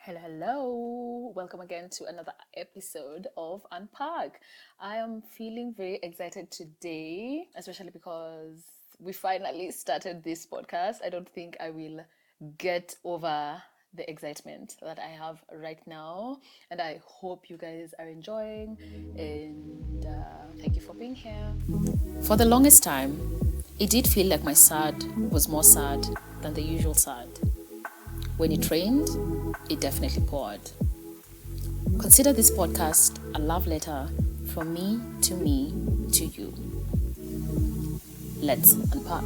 Hello, hello. Welcome again to another episode of Unpack. I am feeling very excited today, especially because we finally started this podcast. I don't think I will get over the excitement that I have right now, and I hope you guys are enjoying. And thank you for being here. For the longest time, it did feel like my sad was more sad than the usual sad. When it rained, it definitely poured. Consider this podcast a love letter from me to you. Let's unpack.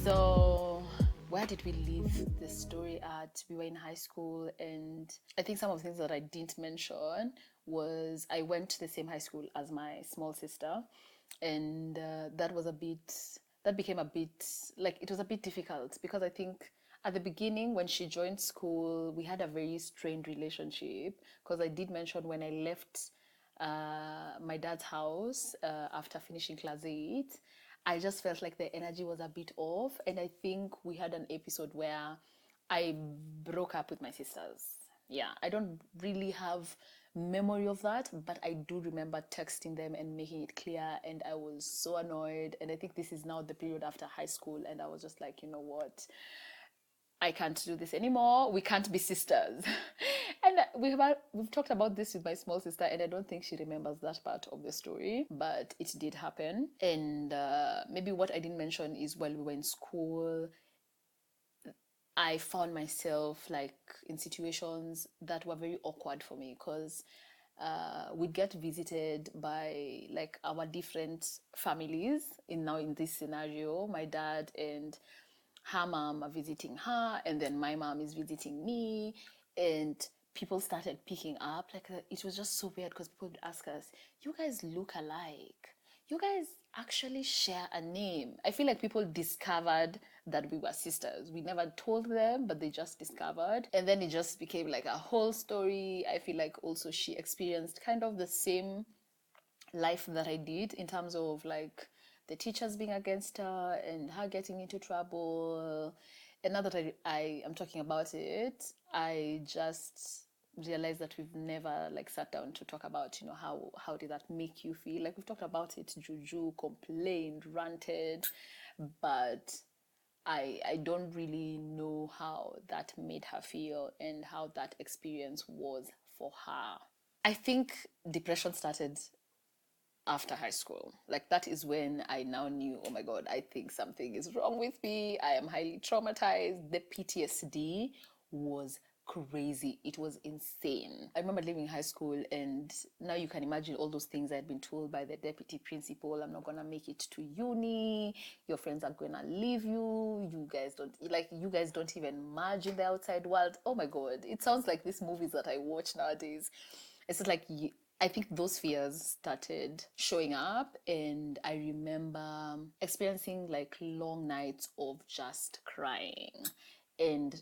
So, where did we leave the story at? We were in high school, and I think some of the things that I didn't mention was I went to the same high school as my small sister, and that became a bit like it was a bit difficult because I think at the beginning when she joined school we had a very strained relationship because I did mention when I left my dad's house after finishing class 8. I just felt like the energy was a bit off, and I think we had an episode where I broke up with my sisters. Yeah, I don't really have memory of that, but I do remember texting them and making it clear, and I was so annoyed. And I think this is now the period after high school, and I was just like, you know what, I can't do this anymore. We can't be sisters. And we've talked about this with my small sister, and I don't think she remembers that part of the story, but it did happen. And maybe what I didn't mention is while we were in school, I found myself like in situations that were very awkward for me because we'd get visited by like our different families. In this scenario, my dad and her mom are visiting her, and then my mom is visiting me, and people started picking up like it was just so weird because people would ask us, you guys look alike, you guys actually share a name. I feel like people discovered that we were sisters. We never told them, but they just discovered, and then it just became like a whole story. I feel like also she experienced kind of the same life that I did in terms of like the teachers being against her and her getting into trouble. And now that I am talking about it, I just realized that we've never like sat down to talk about, you know, how did that make you feel? Like we've talked about it, juju, complained, ranted, but I don't really know how that made her feel and how that experience was for her. I think depression started after high school. Like that is when I now knew, oh my God, I think something is wrong with me. I am highly traumatized. The PTSD was crazy. It was insane. I remember leaving high school, and now you can imagine all those things I had been told by the deputy principal. I'm not gonna make it to uni. Your friends are gonna leave you. You guys don't even merge in the outside world. Oh my God. It sounds like these movies that I watch nowadays. It's just like I think those fears started showing up, and I remember experiencing like long nights of just crying. And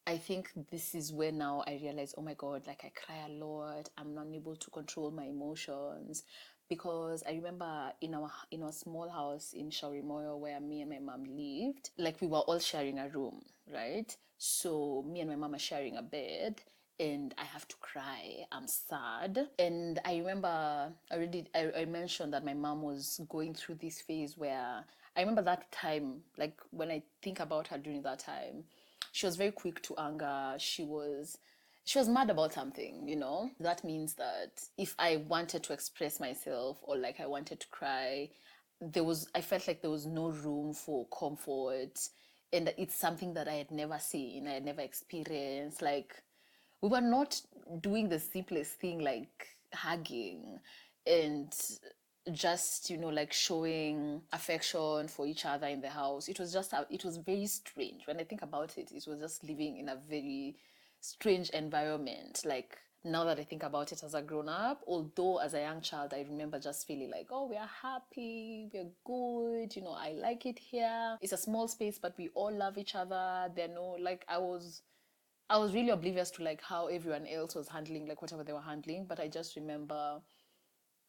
I think this is where now I realize, oh my God, like I cry a lot. I'm not able to control my emotions because I remember in our small house in Shaurimoyo where me and my mom lived, like we were all sharing a room, right? So me and my mom are sharing a bed, and I have to cry. I'm sad. And I remember I mentioned that my mom was going through this phase where I remember that time, like when I think about her during that time, she was very quick to anger. She was mad about something, you know. That means that if I wanted to express myself or like I wanted to cry, I felt like there was no room for comfort, and it's something that I had never seen, I had never experienced. Like we were not doing the simplest thing like hugging and just, you know, like showing affection for each other in the house. It was very strange. When I think about it, it was just living in a very strange environment. Like now that I think about it as a grown up, although as a young child I remember just feeling like, oh, we are happy, we're good, you know, I like it here, it's a small space but we all love each other. There no like I was really oblivious to like how everyone else was handling like whatever they were handling, but I just remember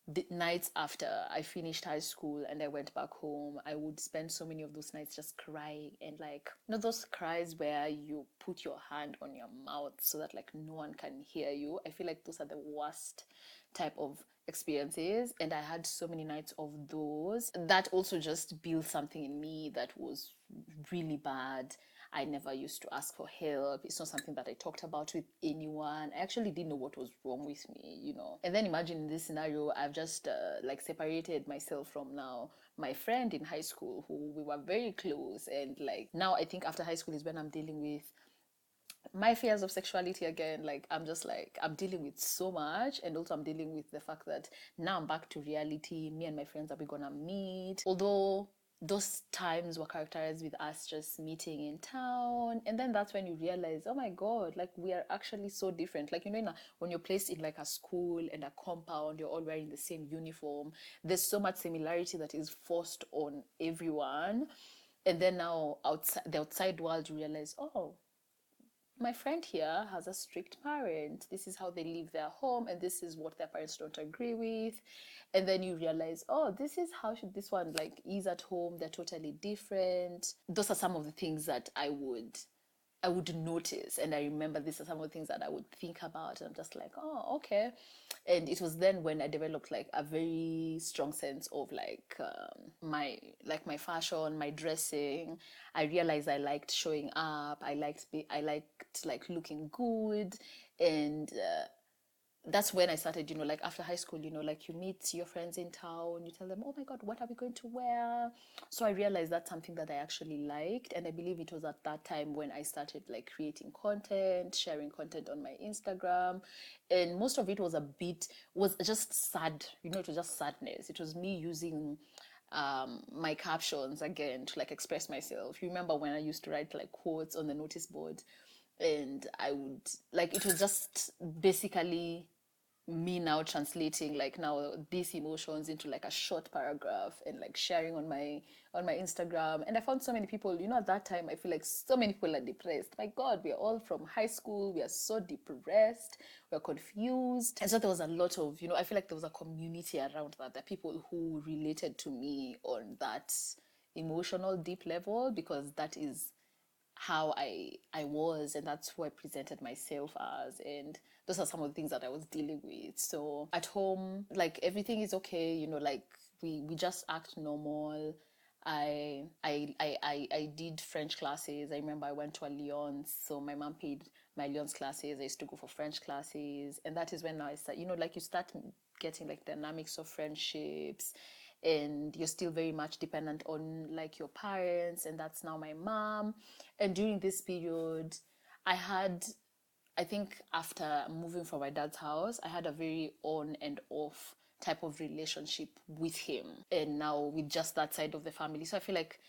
the nights after I finished high school and I went back home, I would spend so many of those nights just crying, and like, those cries where you put your hand on your mouth so that like no one can hear you. I feel like those are the worst type of experiences, and I had so many nights of those. That also just built something in me that was really bad. I never used to ask for help. It's not something that I talked about with anyone. I actually didn't know what was wrong with me. And then imagine in this scenario, I've just like separated myself from now my friend in high school who we were very close. And like now I think after high school is when I'm dealing with my fears of sexuality again. Like I'm just like, I'm dealing with so much, and also I'm dealing with the fact that now I'm back to reality. Me and my friends, are we gonna meet? Although those times were characterized with us just meeting in town, and then that's when you realize, oh my god, like we are actually so different. Like, when you're placed in like a school and a compound, you're all wearing the same uniform, there's so much similarity that is forced on everyone. And then now outside the outside world, you realize, oh, my friend here has a strict parent. This is how they leave their home, and this is what their parents don't agree with. And then you realize, oh, this is how should this one like is at home. They're totally different. Those are some of the things that I would notice. And I remember these are some of the things that I would think about. And I'm just like, oh, okay. And it was then when I developed like a very strong sense of like my fashion, my dressing. I realized I liked showing up. I liked like looking good. And that's when I started, like after high school, like you meet your friends in town, you tell them, oh my God, what are we going to wear? So I realized that's something that I actually liked. And I believe it was at that time when I started like creating content, sharing content on my Instagram. And most of it was just sad, it was just sadness. It was me using my captions again to like express myself. You remember when I used to write like quotes on the notice board? And I would like, it was just basically me now translating like now these emotions into like a short paragraph and like sharing on my Instagram. And I found so many people, at that time I feel like so many people are depressed. My God, we are all from high school, we are so depressed, we're confused. And so there was a lot of, I feel like there was a community around that, the people who related to me on that emotional deep level, because that is how I was, and that's who I presented myself as. And those are some of the things that I was dealing with. So at home, like everything is okay, like we just act normal. I did French classes. I remember I went to a Lyons, so my mom paid my Lyons classes. I used to go for French classes, and that is when I start, like you start getting like dynamics of friendships, and you're still very much dependent on like your parents, and that's now my mom. And during this period, I think after moving from my dad's house, I had a very on and off type of relationship with him, and now with just that side of the family. So I feel like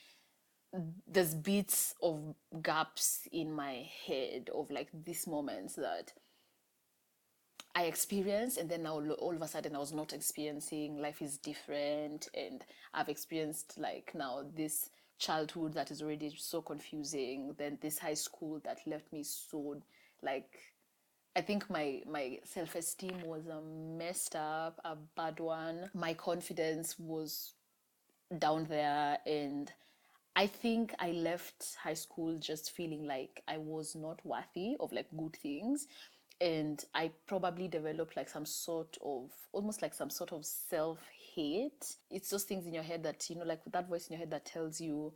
there's bits of gaps in my head of like these moments that I experienced, and then now all of a sudden I was not experiencing. Life is different, and I've experienced like now this childhood that is already so confusing, then this high school that left me so like, I think my self-esteem was messed up, a bad one. My confidence was down there, and I think I left high school just feeling like I was not worthy of like good things. And I probably developed like some sort of, almost like some sort of self-hate. It's those things in your head that, like that voice in your head that tells you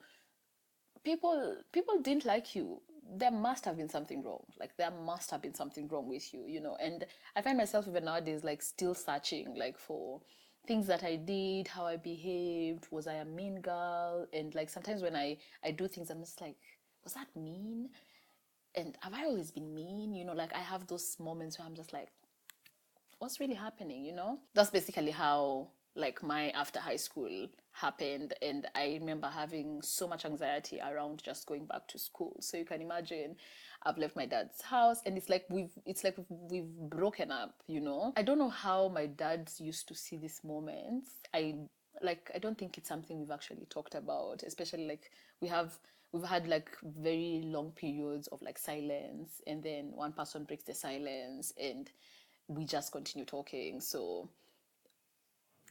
people didn't like you. There must have been something wrong. Like there must have been something wrong with you. And I find myself even nowadays like still searching like for things that I did, how I behaved, was I a mean girl? And like sometimes when I do things, I'm just like, was that mean? And have I always been mean? Like I have those moments where I'm just like, what's really happening? That's basically how like my after high school happened. And I remember having so much anxiety around just going back to school. So you can imagine, I've left my dad's house, and it's like we've broken up. I don't know how my dad used to see these moments. I don't think it's something we've actually talked about, especially like we've had like very long periods of like silence, and then one person breaks the silence and we just continue talking. So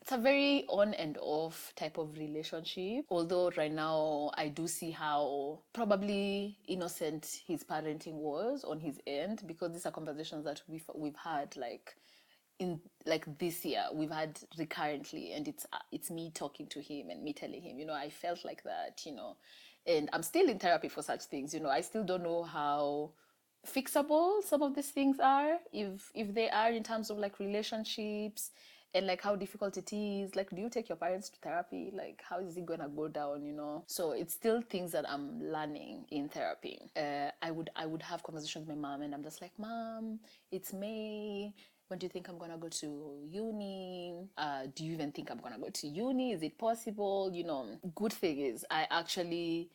it's a very on and off type of relationship. Although right now I do see how probably innocent his parenting was on his end, because these are conversations that we've had like in like this year we've had recurrently, and it's me talking to him and me telling him, I felt like that, and I'm still in therapy for such things. I still don't know how fixable some of these things are, if they are, in terms of like relationships, and like how difficult it is. Like, do you take your parents to therapy? Like, how is it gonna go down? So it's still things that I'm learning in therapy. I would have conversations with my mom, and I'm just like, Mom, it's May. When do you think I'm gonna go to uni? Do you even think I'm gonna go to uni? Is it possible? Good thing is I actually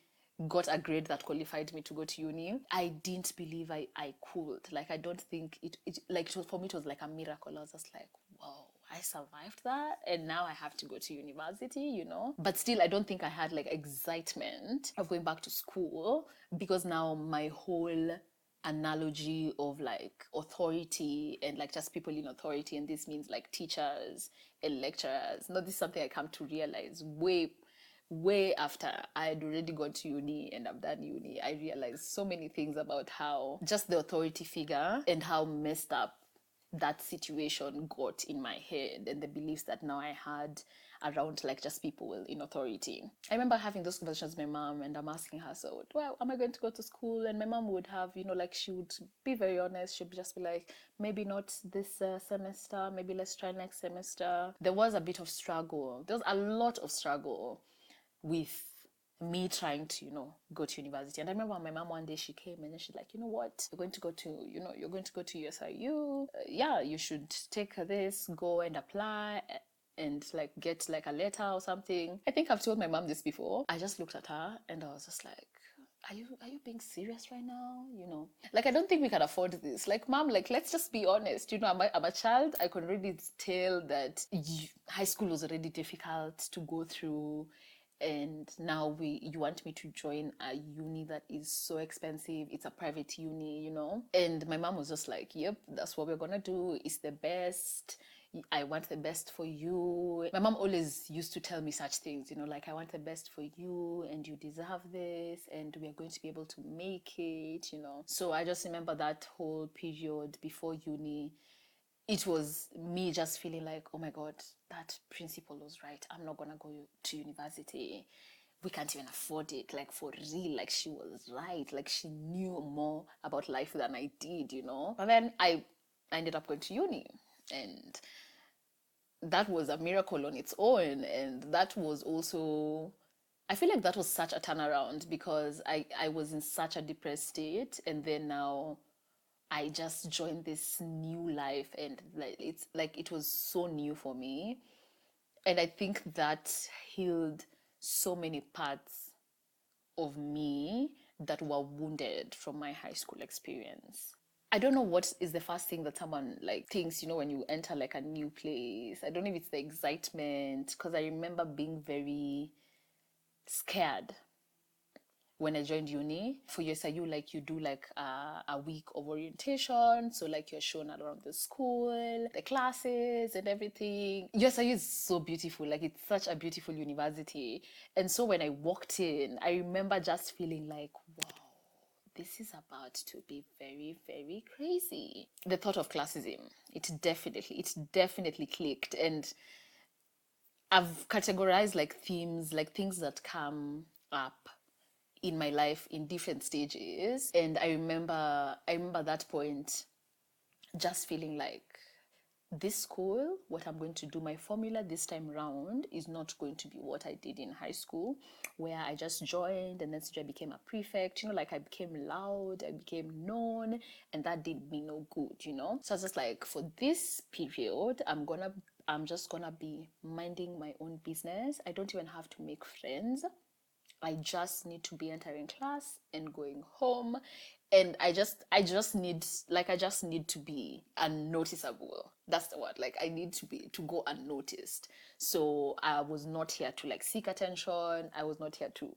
got a grade that qualified me to go to uni. I didn't believe I could. Like, I don't think it like, it was, for me, it was like a miracle. I was just like, whoa, I survived that, and now I have to go to university. But still, I don't think I had like excitement of going back to school, because now my whole analogy of like authority and like just people in authority, and this means like teachers and lecturers. Now, this is something I come to realize way after I had already gone to uni and I've done uni. I realized so many things about how just the authority figure and how messed up that situation got in my head, and the beliefs that now I had around like just people in authority. I remember having those conversations with my mom, and I'm asking her, so, well, am I going to go to school? And my mom would have, like, she would be very honest. She'd just be like, maybe not this semester, maybe let's try next semester. There was a bit of struggle. There was a lot of struggle with me trying to, go to university. And I remember my mom one day, she came and then she's like, you know what, you're going to go to USIU. Yeah, you should take this, go and apply and like get like a letter or something. I think I've told my mom this before. I just looked at her and I was just like, are you being serious right now? Like, I don't think we can afford this. Like, Mom, like, let's just be honest. I'm a child. I could really tell that high school was already difficult to go through, and now you want me to join a uni that is so expensive. It's a private uni. And my mom was just like, yep, that's what we're gonna do. It's the best. I want the best for you. My mom always used to tell me such things, like, I want the best for you and you deserve this and we are going to be able to make it. So I just remember that whole period before uni. It was me just feeling like, oh my God, that principal was right. I'm not gonna go to university. We can't even afford it. Like, for real, like, she was right. Like, she knew more about life than I did. But then I ended up going to uni, and that was a miracle on its own. And that was also, I feel like that was such a turnaround, because I was in such a depressed state, and then now I just joined this new life, and like, it's like it was so new for me. And I think that healed so many parts of me that were wounded from my high school experience. I don't know what is the first thing that someone like thinks, when you enter like a new place. I don't know if it's the excitement, because I remember being very scared when I joined uni. For USIU, like, you do like a week of orientation. So like, you're shown around the school, the classes and everything. USIU is so beautiful. Like, it's such a beautiful university. And so when I walked in, I remember just feeling like, wow, this is about to be very, very crazy. The thought of classism, it definitely clicked. And I've categorized like themes, like things that come up in my life in different stages. And I remember that point just feeling like, this school, what I'm going to do, my formula this time round is not going to be what I did in high school, where I just joined and then I became a prefect. Like, I became loud, I became known, and that did me no good. So I was just like, for this period, I'm just gonna be minding my own business. I don't even have to make friends. I just need to be entering class and going home. And I just need to be unnoticeable. That's the word. Like, I need to go unnoticed. So I was not here to like seek attention. I was not here to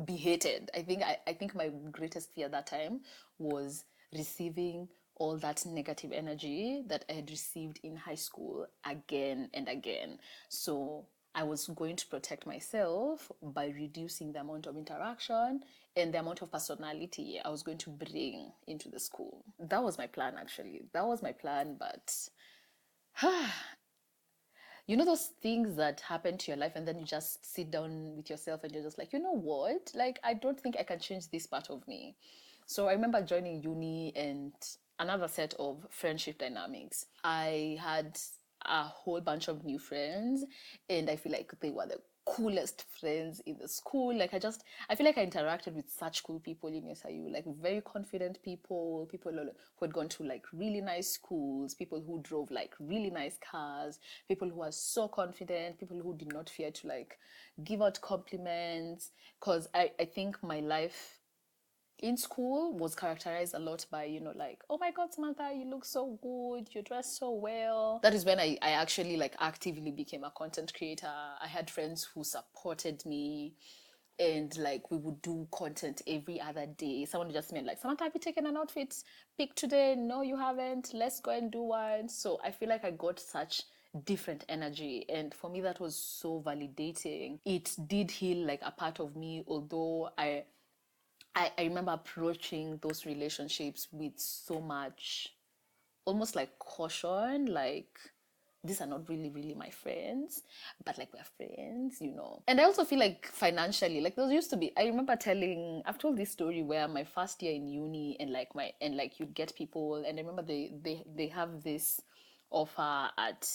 be hated. I think my greatest fear that time was receiving all that negative energy that I had received in high school again and again. So I was going to protect myself by reducing the amount of interaction and the amount of personality I was going to bring into the school. That was my plan, actually. That was my plan, but you know those things that happen to your life and then you just sit down with yourself and you're just like, you know what, like I don't think I can change this part of me. So I remember joining uni and another set of friendship dynamics. I had a whole bunch of new friends and I feel like they were the coolest friends in the school. Like I feel like I interacted with such cool people in SIU, like very confident people, people who had gone to like really nice schools, people who drove like really nice cars, people who are so confident, people who did not fear to like give out compliments. Because I think my life in school was characterized a lot by, you know, like, oh my God, Samantha, you look so good, you dress so well. That is when I actually like actively became a content creator. I had friends who supported me and like we would do content every other day. Someone just meant like, Samantha, have you taken an outfit pic today? No, you haven't. Let's go and do one. So I feel like I got such different energy, and for me that was so validating. It did heal like a part of me, although I remember approaching those relationships with so much, almost like caution, like these are not really, really my friends, but like we're friends, you know. And I also feel like financially, like there used to be, I remember I've told this story where my first year in uni and like you'd get people, and I remember they have this offer at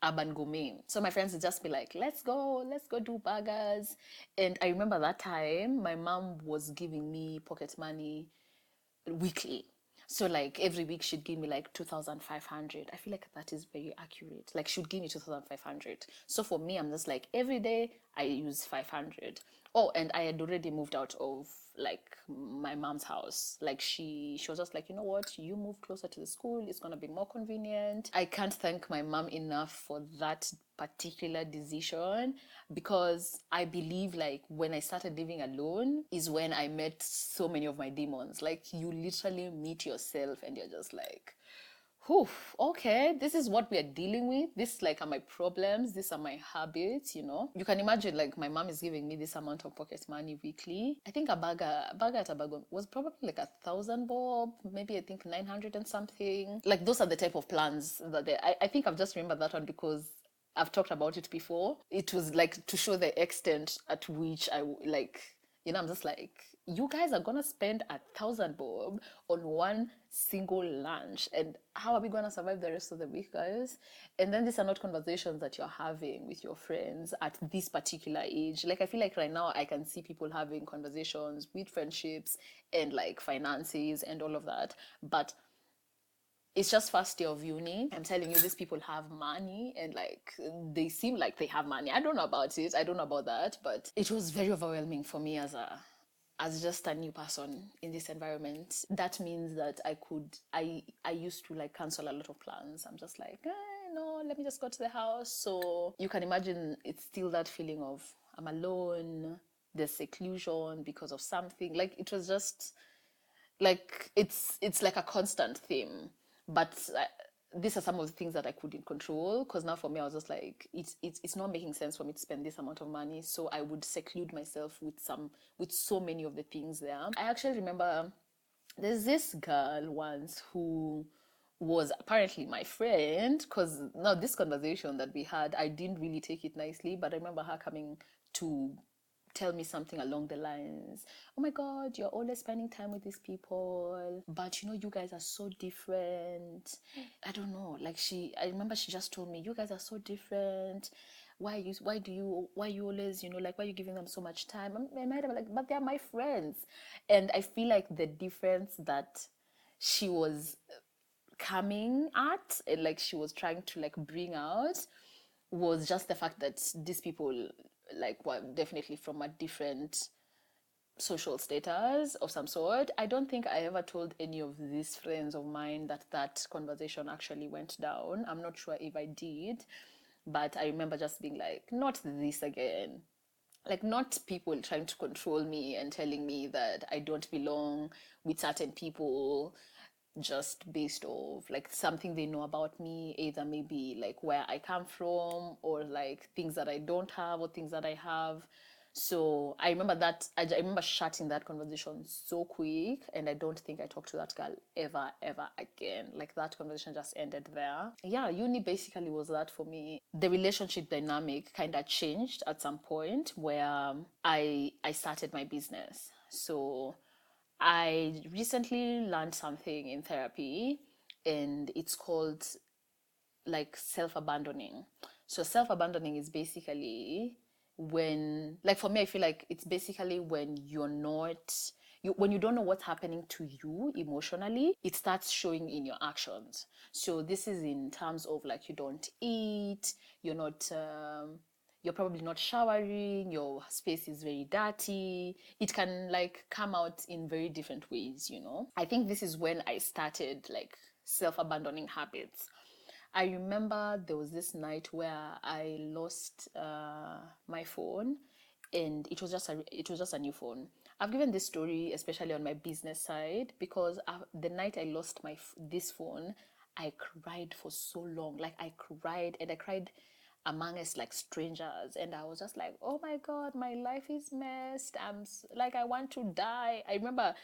Urban Gourmet. So my friends would just be like, let's go do burgers. And I remember that time my mom was giving me pocket money weekly. So like every week she'd give me like 2,500. I feel like that is very accurate. Like she'd give me 2,500. So for me, I'm just like every day I use 500. Oh, and I had already moved out of like my mom's house. Like she was just like, you know what, you move closer to the school, it's gonna be more convenient. I can't thank my mom enough for that particular decision, because I believe like when I started living alone is when I met so many of my demons. Like you literally meet yourself and you're just like, whew, okay, this is what we are dealing with. This like are my problems. These are my habits, you know. You can imagine like my mom is giving me this amount of pocket money weekly. I think a burger at a burger was probably like 1,000 bob, maybe I think 900 and something. Like those are the type of plans that I think I've just remembered that one because I've talked about it before. It was like to show the extent at which like, you know, I'm just like, you guys are gonna spend 1,000 bob on one single lunch, and how are we gonna survive the rest of the week, guys? And then these are not conversations that you're having with your friends at this particular age. Like I feel like right now I can see people having conversations with friendships and like finances and all of that, but it's just first year of uni. I'm telling you, these people have money and like they seem like they have money. I don't know about it. I don't know about that, but it was very overwhelming for me as just a new person in this environment. That means that I used to like cancel a lot of plans. I'm just like, no, let me just go to the house. So you can imagine it's still that feeling of I'm alone, there's seclusion because of something. Like it was just like it's like a constant theme, but these are some of the things that I couldn't control, because now for me I was just like it's not making sense for me to spend this amount of money, so I would seclude myself with so many of the things there. I actually remember there's this girl once who was apparently my friend, because now this conversation that we had, I didn't really take it nicely, but I remember her coming to tell me something along the lines, oh my God, you're always spending time with these people, but you know, you guys are so different. I don't know, like I remember she just told me, you guys are so different. Why you always, you know, like, why are you giving them so much time? I might have like, but they're my friends. And I feel like the difference that she was coming at, and like she was trying to like bring out, was just the fact that these people like were definitely from a different social status of some sort. I don't think I ever told any of these friends of mine that that conversation actually went down. I'm not sure if I did, but I remember just being like, not this again. Like, not people trying to control me and telling me that I don't belong with certain people. just based off like something they know about me, either maybe like where I come from or like things that I don't have or things that I have. So I remember that I remember shutting that conversation so quick, and I don't think I talked to that girl ever again. Like that conversation just ended there. Yeah, uni basically was that for me. The relationship dynamic kind of changed at some point where I started my business. So I recently learned something in therapy, and it's called like self-abandoning. So self-abandoning is basically when, like for me, I feel like it's basically when you're not, when you don't know what's happening to you emotionally, it starts showing in your actions. So this is in terms of like you don't eat, you're not you're probably not showering, your space is very dirty. It can like come out in very different ways, you know. I think this is when I started like self-abandoning habits. I remember there was this night where I lost my phone, and it was just a new phone. I've given this story especially on my business side because the night I lost this phone, I cried for so long. Like I cried and I cried amongst like strangers, and I was just like, oh my god, my life is messed. Like I want to die. I remember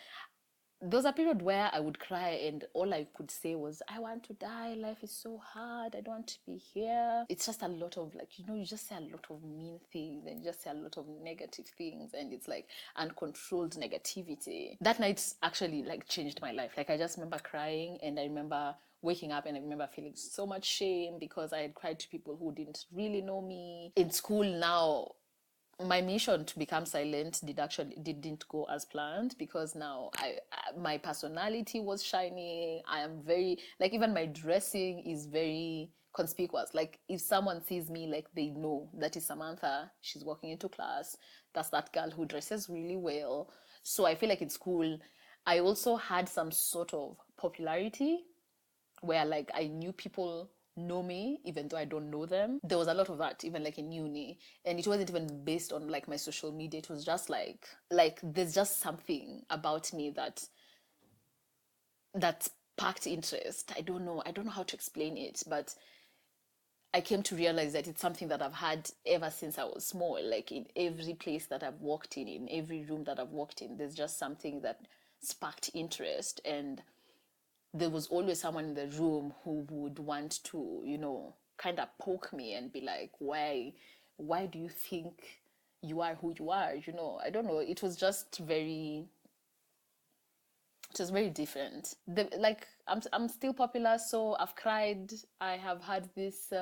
there was a period where I would cry and all I could say was, I want to die. Life is so hard. I don't want to be here. It's just a lot of like, you just say a lot of mean things and you just say a lot of negative things, and it's like uncontrolled negativity. That night actually like changed my life. Like I just remember crying, and I remember waking up, and I remember feeling so much shame because I had cried to people who didn't really know me. In school now, my mission to become silent didn't go as planned, because now my personality was shining. I am very like, even my dressing is very conspicuous. Like if someone sees me, like they know that is Samantha, she's walking into class, that's that girl who dresses really well. So I feel like in school I also had some sort of popularity where like I knew people know me even though I don't know them. There was a lot of that even like in uni, and it wasn't even based on like my social media. It was just like there's just something about me that sparked interest. I don't know how to explain it, but I came to realize that it's something that I've had ever since I was small. Like in every place that I've walked in every room that I've walked in, there's just something that sparked interest. And there was always someone in the room who would want to, kind of poke me and be like, why do you think you are who you are? I don't know. It was very different. Like I'm still popular, so I've cried. I have had this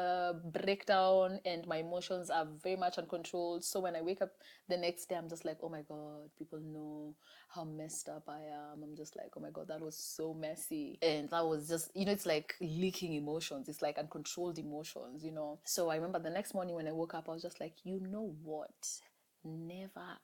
breakdown, and my emotions are very much uncontrolled. So when I wake up the next day, I'm just like, oh my god, people know how messed up I am. I'm just like, oh my god, that was so messy, and that was just, it's like leaking emotions. It's like uncontrolled emotions. So I remember the next morning when I woke up, I was just like, you know what? Never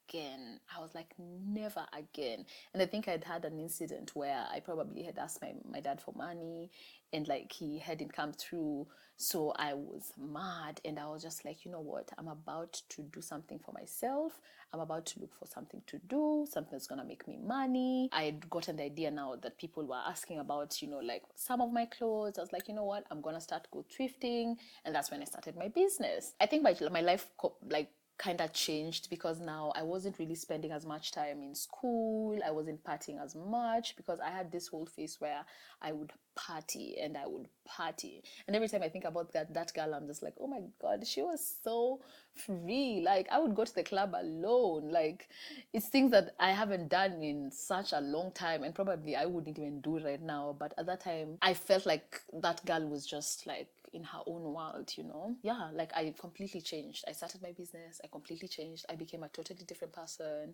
again. I was like, never again. And I think I'd had an incident where I probably had asked my dad for money, and like he hadn't come through. So I was mad, and I was just like, you know what? I'm about to do something for myself. I'm about to look for something to do, something that's gonna make me money. I had gotten the idea now that people were asking about, like some of my clothes. I was like, you know what? I'm gonna start go thrifting. And that's when I started my business. I think my life like kind of changed, because now I wasn't really spending as much time in school. I wasn't partying as much, because I had this whole phase where I would party and I would party. And every time I think about that girl, I'm just like, oh my god, she was so free. Like I would go to the club alone. Like it's things that I haven't done in such a long time, and probably I wouldn't even do right now. But at that time, I felt like that girl was just like in her own world. Yeah, like I completely changed. I started my business, I completely changed. I became a totally different person.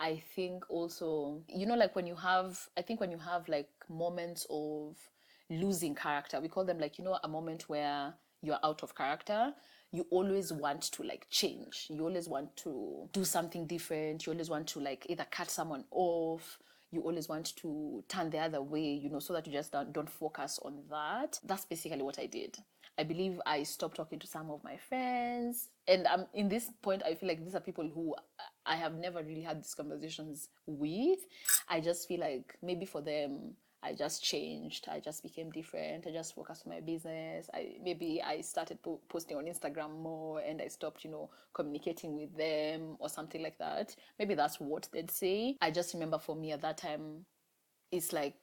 I think also, like when you have like moments of losing character, we call them like, a moment where you're out of character. You always want to like change. You always want to do something different. You always want to like either cut someone off. You always want to turn the other way, so that you just don't focus on that. That's basically what I did. I believe I stopped talking to some of my friends. And in this point, I feel like these are people who I have never really had these conversations with. I just feel like maybe for them, I just changed. I just became different. I just focused on my business. I started posting on Instagram more, and I stopped, communicating with them or something like that. Maybe that's what they'd say. I just remember for me at that time, it's like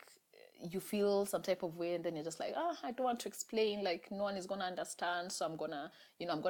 you feel some type of way, and then you're just like, I don't want to explain, like no one is gonna understand, so I'm gonna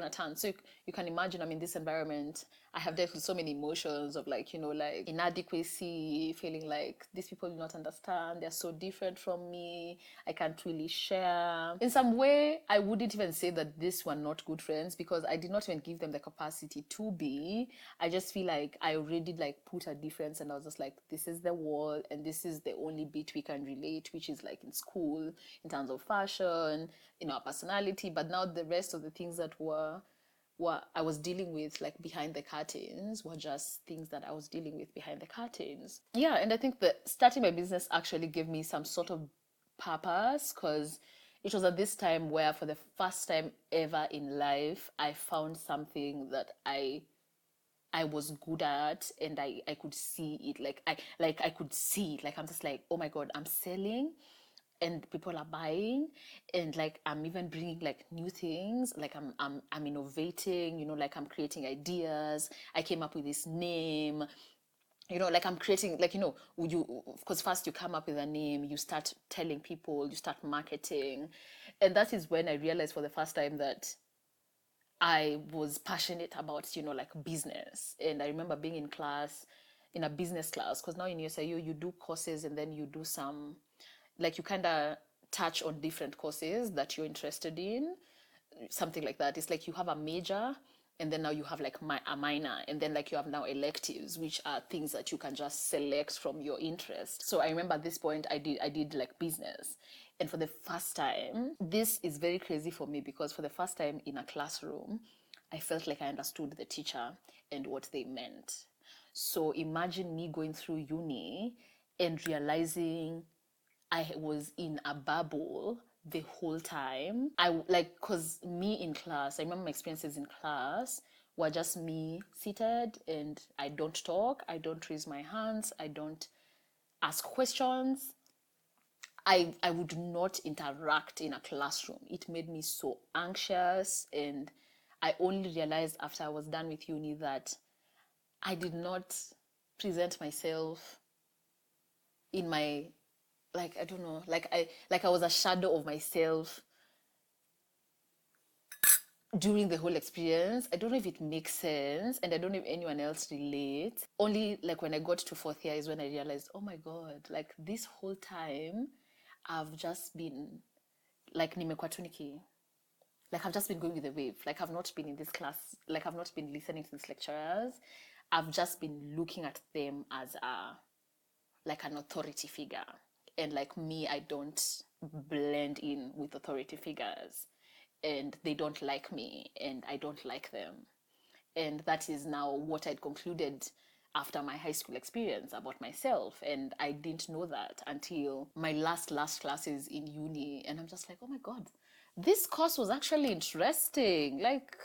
turn. So you can imagine, I'm in this environment. I have dealt with so many emotions of like, like inadequacy, feeling like these people do not understand, they're so different from me, I can't really share. In some way, I wouldn't even say that these were not good friends, because I did not even give them the capacity to be. I just feel like I already like put a difference, and I was just like, this is the wall, and this is the only bit we can relate, which is like in school, in terms of fashion, our personality. But now the rest of the things that were what I was dealing with, like behind the curtains, were just things that I was dealing with behind the curtains. Yeah, and I think that starting my business actually gave me some sort of purpose, because it was at this time where, for the first time ever in life, I found something that I was good at, and I could see it. I could see it. Like, I'm just like, oh my God, I'm selling and people are buying, and like I'm even bringing like new things, like I'm innovating, like I'm creating ideas. I came up with this name, like I'm creating, like, you, because first you come up with a name, you start telling people, you start marketing. And that is when I realized for the first time that I was passionate about, like business. And I remember being in class, in a business class, because now in USIU you do courses, and then you do some, like, you kind of touch on different courses that you're interested in, something like that. It's like you have a major, and then now you have like a minor, and then like you have now electives, which are things that you can just select from your interest. So I remember at this point I did like business. And for the first time, this is very crazy for me, because for the first time in a classroom, I felt like I understood the teacher and what they meant. So imagine me going through uni and realizing I was in a bubble the whole time. I like, because me in class, I remember my experiences in class were just me seated, and I don't talk, I don't raise my hands, I don't ask questions. I would not interact in a classroom. It made me so anxious, and I only realized after I was done with uni that I did not present myself in my, like, I don't know, like I was a shadow of myself during the whole experience. I don't know if it makes sense, and I don't know if anyone else relates. Only like when I got to fourth year is when I realized, oh my God, like this whole time I've just been like nimekuwa tu niki, like I've just been going with the wave. Like I've not been in this class, like I've not been listening to these lecturers. I've just been looking at them as a, like an authority figure. And like me, I don't blend in with authority figures, and they don't like me, and I don't like them. And that is now what I'd concluded after my high school experience about myself. And I didn't know that until my last classes in uni. And I'm just like, oh my God, this course was actually interesting. Like,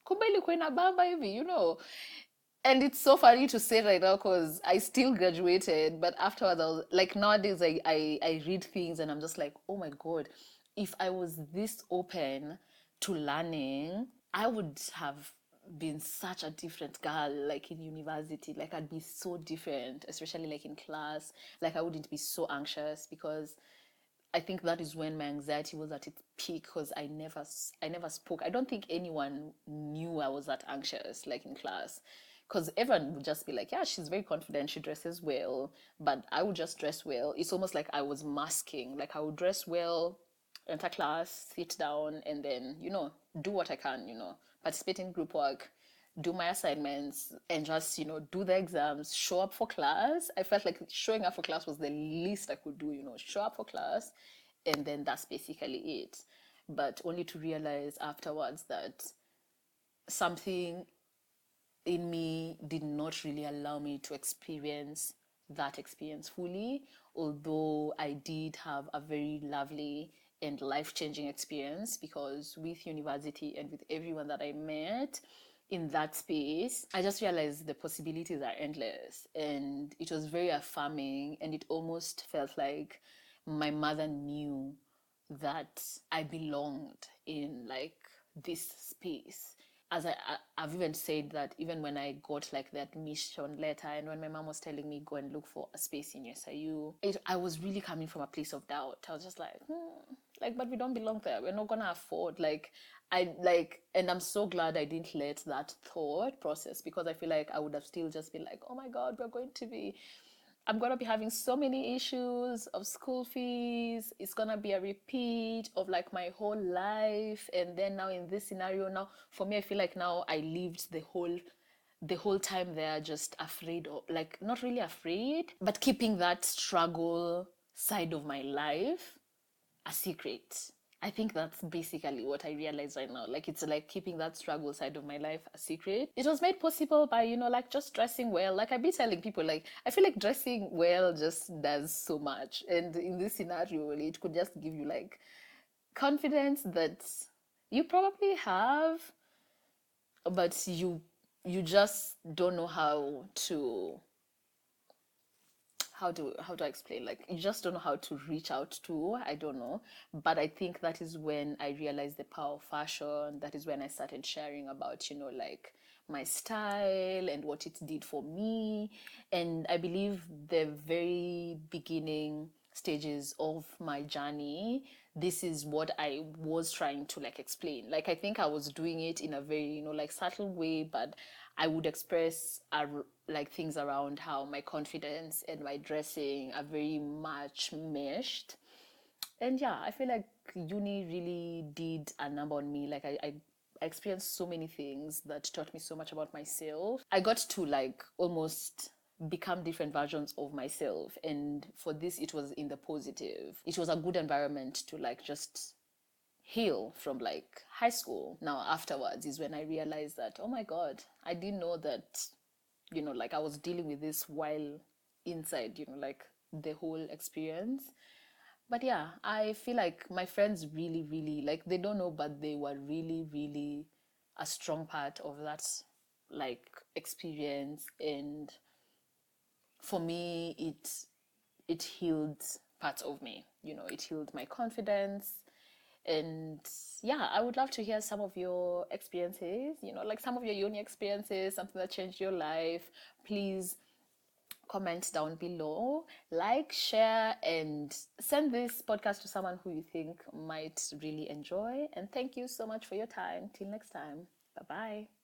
kumbe ilikuwa inabamba hivi. And it's so funny to say right now, because I still graduated, but afterwards I was like, nowadays I read things and I'm just like, oh my God, if I was this open to learning, I would have been such a different girl, like in university. Like I'd be so different, especially like in class. Like I wouldn't be so anxious, because I think that is when my anxiety was at its peak, because I never spoke. I don't think anyone knew I was that anxious, like in class, because everyone would just be like, yeah, she's very confident, she dresses well. But I would just dress well. It's almost like I was masking. Like I would dress well, enter class, sit down, and then, do what I can, participate in group work, do my assignments, and just, do the exams, show up for class. I felt like showing up for class was the least I could do, show up for class, and then that's basically it. But only to realize afterwards that something in me did not really allow me to experience that experience fully, although I did have a very lovely and life-changing experience, because with university and with everyone that I met in that space, I just realized the possibilities are endless, and it was very affirming, and it almost felt like my mother knew that I belonged in like this space. I've even said that even when I got like the admission letter and when my mom was telling me go and look for a space in SIU, I was really coming from a place of doubt. I was just like, like, but we don't belong there. We're not gonna afford and I'm so glad I didn't let that thought process, because I feel like I would have still just been like, oh my God, I'm going to be having so many issues of school fees. It's going to be a repeat of like my whole life. And then now in this scenario, now for me, I feel like now I lived the whole time there just afraid of, like, not really afraid, but keeping that struggle side of my life a secret. I think that's basically what I realize right now. Like, it's like keeping that struggle side of my life a secret. It was made possible by, like just dressing well. Like, I've been telling people, like, I feel like dressing well just does so much. And in this scenario, it could just give you like confidence that you probably have, but you just don't know how to explain, like you just don't know how to reach out to, I don't know. But I think that is when I realized the power of fashion. That is when I started sharing about, like my style and what it did for me. And I believe the very beginning stages of my journey, this is what I was trying to like explain. Like, I think I was doing it in a very, like subtle way, but I would express like things around how my confidence and my dressing are very much meshed. And yeah, I feel like uni really did a number on me. Like, I experienced so many things that taught me so much about myself. I got to like almost become different versions of myself, and for this it was in the positive. It was a good environment to like just heal from like high school. Now afterwards is when I realized that, oh my God, I didn't know that, like I was dealing with this while inside, like the whole experience. But yeah, I feel like my friends really, really, like, they don't know, but they were really, really a strong part of that like experience. And for me, it healed parts of me. It healed my confidence. And yeah, I would love to hear some of your experiences, like some of your uni experiences, something that changed your life. Please comment down below, like, share, and send this podcast to someone who you think might really enjoy. And thank you so much for your time. Till next time. Bye bye.